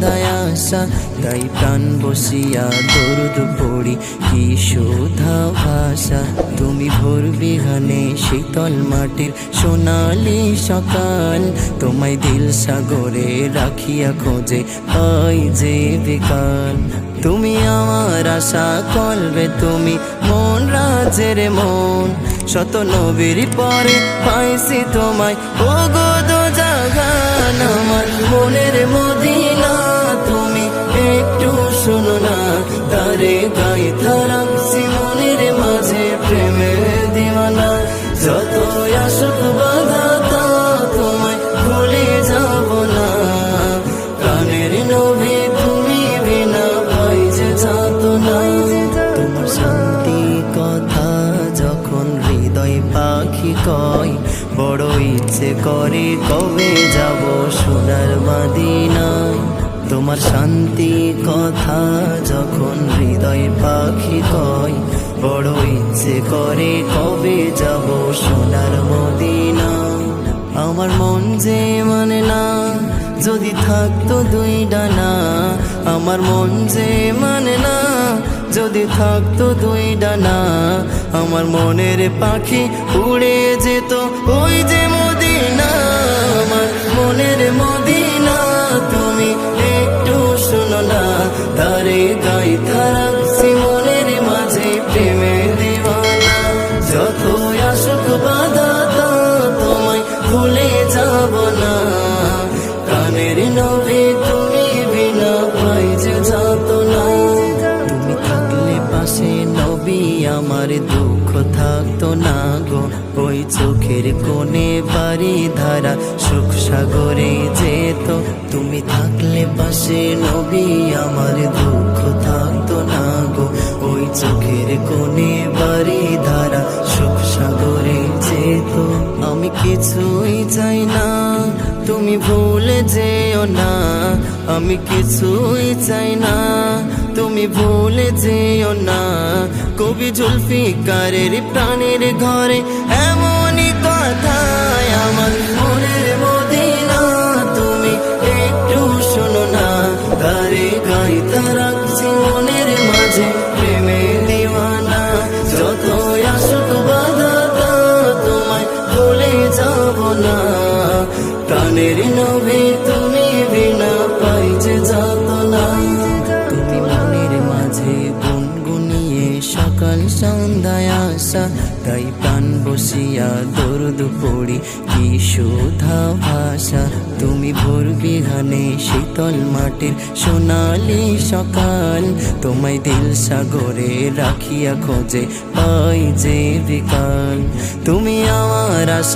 সন্ধ্যায় আসা, তাই প্রাণ বসিয়া দরুদ পড়ি কি সুধা ভাষা। তুমি ভোর বিহানে শীতল মাটির সোনালি সকাল, তোমায় দিল সাগরে রাখিয়া খোঁজে পাই যে বিকাল। তুমি আমার আশা কলবে, তুমি মন রাজের মন, শত নবীর পরে পাইছি তোমায় ও গো দো জাগান। আমার মনের মদিনা তুমি একটু শোনো না, তারে গাইথা রাখছি মনের মাঝে প্রেমের দিওয়ানা। যত আসুক বাধা তা তোমায় ভুলে যাব না, প্রাণের নবী তুমি বিনা পাই যে যাত না। তোমার শান্তি কথা যখন হৃদয় পাখি কয়, বড় ইচ্ছে করে কবে যাব সোনার মদিনায়। তোমার শান্তি কথা যখন হৃদয় পাখি কয়, বড় ইচ্ছে করে কবে যাব সোনার মদিনায়। আমার মন যে মানে না যদি থাকতো দুই ডানা, আমার মন যে মানে না যদি থাকতো দুই ডানা। আমার মনের পাখি উড়ে যেত ওই যে মদিনা, আমার মনের মদিনা তুমি একটু শোনো না, তারে গাইথা রাখছি মনের মাঝে প্রেমের দিওয়ানা। যত আসুক বাধা তা তোমায় ভুলে যাব না, প্রাণের নবী তুমি বিনা পাই যে যাত না। তুমি থাকলে পাশে নবী আমার দুঃখ থাকতো না গো, ওই চোখের কোণে বাড়ি ধারা সুখ সাগরে যেত। তুমি থাকলে পাশে নবী আমার দুঃখ থাকতো না গো, ওই চোখের কোণে বাড়ি ধারা সুখ সাগরে যেত। আমি কিছুই চাই না তুমি ভুলে যেও না, আমি কিছুই চাই না তুমি ভুলে যেও না। কবি জুলফিকারের প্রাণের ঘরে এমনই কথা, আমার মনের মদিনা তুমি একটু শোনো না, তারে গাইথা রাখছি মনের মাঝে প্রেমের দিওয়ানা। যত আসুক বাধা তা তোমায় ভুলে যাব না, প্রাণের নবী তুমি বিনা পাই যে যাত না। তুমি মনের মাঝে গুনগুনিয়ে সকাল সন্ধ্যায় আসা, তাই প্রাণ বসিয়া দরুদ পড়ি কি সুধা ভাষা। তুমি ভোর বিহানে শীতল মাটির সোনালি সকাল, তোমায় দিল সাগরে রাখিয়া খোঁজে পাই যে বিকাল। তুমি আমার আশা